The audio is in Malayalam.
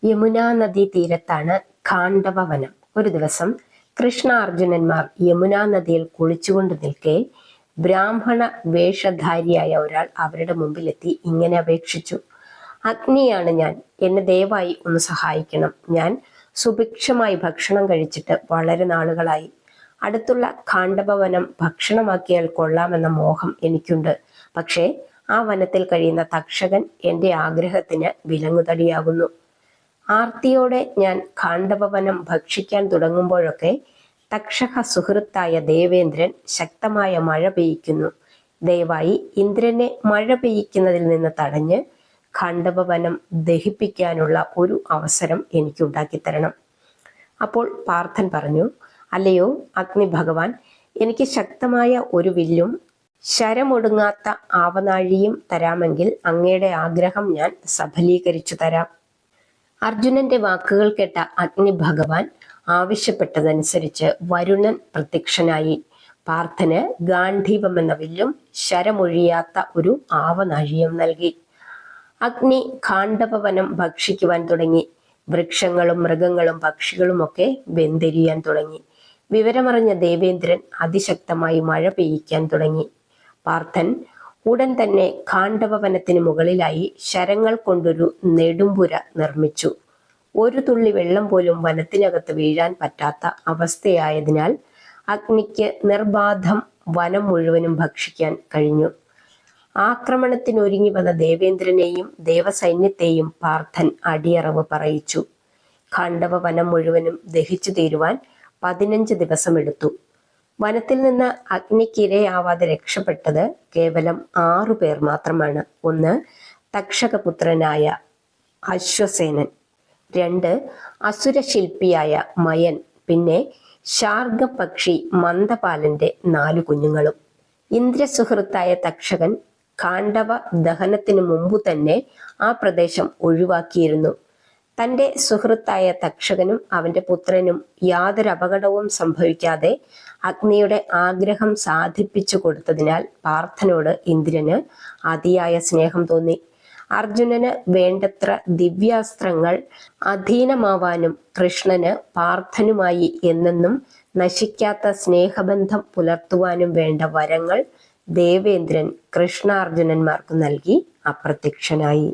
യമുനാ നദീ തീരത്താണ് ഖാണ്ഡവ വനം. ഒരു ദിവസം കൃഷ്ണ അർജുനന്മാർ യമുനാ നദിയിൽ കുളിച്ചുകൊണ്ട് നിൽക്കെ ബ്രാഹ്മണ വേഷധാരിയായ ഒരാൾ അവരുടെ മുമ്പിലെത്തി ഇങ്ങനെ അപേക്ഷിച്ചു: അഗ്നിയാണ് ഞാൻ, എന്നെ ദയവായി ഒന്ന് സഹായിക്കണം. ഞാൻ സുഭിക്ഷമായി ഭക്ഷണം കഴിച്ചിട്ട് വളരെ നാളുകളായി. അടുത്തുള്ള ഖാണ്ഡവ വനം ഭക്ഷണമാക്കിയാൽ കൊള്ളാമെന്ന മോഹം എനിക്കുണ്ട്. പക്ഷേ ആ വനത്തിൽ കഴിയുന്ന തക്ഷകൻ എൻ്റെ ആഗ്രഹത്തിന് വിലങ്ങുതടിയാകുന്നു. ആർത്തിയോടെ ഞാൻ ഖാണ്ഡവവനം ഭക്ഷിക്കാൻ തുടങ്ങുമ്പോഴൊക്കെ തക്ഷക സുഹൃത്തായ ദേവേന്ദ്രൻ ശക്തമായ മഴ പെയ്യിക്കുന്നു. ദയവായി ഇന്ദ്രനെ മഴ പെയ്യിക്കുന്നതിൽ നിന്ന് തടഞ്ഞ് ഖാണ്ഡവവനം ദഹിപ്പിക്കാനുള്ള ഒരു അവസരം എനിക്കുണ്ടാക്കിത്തരണം. അപ്പോൾ പാർത്ഥൻ പറഞ്ഞു: അല്ലയോ അഗ്നി ഭഗവാൻ, എനിക്ക് ശക്തമായ ഒരു വില്ലും ശരമൊടുങ്ങാത്ത ആവനാഴിയും തരാമെങ്കിൽ അങ്ങയുടെ ആഗ്രഹം ഞാൻ സഫലീകരിച്ചു തരാം. അർജുനന്റെ വാക്കുകൾ കേട്ട അഗ്നി ഭഗവാൻ ആവശ്യപ്പെട്ടതനുസരിച്ച് വരുണൻ പ്രത്യക്ഷനായി. പാർത്ഥന് ഗാന്ധീവം എന്ന വില്ലും ശരമൊഴിയാത്ത ഒരു ആവനാഴിയും നൽകി. അഗ്നി ഖാണ്ഡവവനം ഭക്ഷിക്കുവാൻ തുടങ്ങി. വൃക്ഷങ്ങളും മൃഗങ്ങളും പക്ഷികളുമൊക്കെ വെന്തെരിയാൻ തുടങ്ങി. വിവരമറിഞ്ഞ ദേവേന്ദ്രൻ അതിശക്തമായി മഴ പെയ്യിക്കാൻ തുടങ്ങി. പാർത്ഥൻ ഉടൻ തന്നെ ഖാണ്ഡവവനത്തിന് മുകളിലായി ശരങ്ങൾ കൊണ്ടൊരു നെടുമ്പുര നിർമ്മിച്ചു. ഒരു തുള്ളി വെള്ളം പോലും വനത്തിനകത്ത് വീഴാൻ പറ്റാത്ത അവസ്ഥയായതിനാൽ അഗ്നിക്ക് നിർബാധം വനം മുഴുവനും ഭക്ഷിക്കാൻ കഴിഞ്ഞു. ആക്രമണത്തിനൊരുങ്ങി വന്ന ദേവേന്ദ്രനെയും ദേവസൈന്യത്തെയും പാർത്ഥൻ അടിയറവ് പറയിച്ചു. ഖാണ്ഡവ വനം മുഴുവനും ദഹിച്ചു തീരുവാൻ 15 ദിവസമെടുത്തു. വനത്തിൽ നിന്ന് അഗ്നിക്കിരയാവാതെ രക്ഷപ്പെട്ടത് കേവലം 6 പേർ മാത്രമാണ്. ഒന്ന്, തക്ഷകപുത്രനായ അശ്വസേനൻ. 2, അസുരശില്പിയായ മയൻ. പിന്നെ ശാർഗപക്ഷി മന്ദപാലന്റെ 4 കുഞ്ഞുങ്ങളും. ഇന്ദ്രസുഹൃത്തായ തക്ഷകൻ ഖാണ്ഡവ ദഹനത്തിനു മുമ്പ് തന്നെ ആ പ്രദേശം ഒഴിവാക്കിയിരുന്നു. തൻ്റെ സുഹൃത്തായ തക്ഷകനും അവന്റെ പുത്രനും യാതൊരു അപകടവും സംഭവിക്കാതെ അഗ്നിയുടെ ആഗ്രഹം സാധിപ്പിച്ചു കൊടുത്തതിനാൽ പാർത്ഥനോട് ഇന്ദ്രന് അതിയായ സ്നേഹം തോന്നി. അർജുനന് വേണ്ടത്ര ദിവ്യാസ്ത്രങ്ങൾ അധീനമാവാനും കൃഷ്ണന് പാർത്ഥനുമായി എന്നെന്നും നശിക്കാത്ത സ്നേഹബന്ധം പുലർത്തുവാനും വേണ്ട വരങ്ങൾ ദേവേന്ദ്രൻ കൃഷ്ണാർജുനന്മാർക്ക് നൽകി അപ്രത്യക്ഷനായി.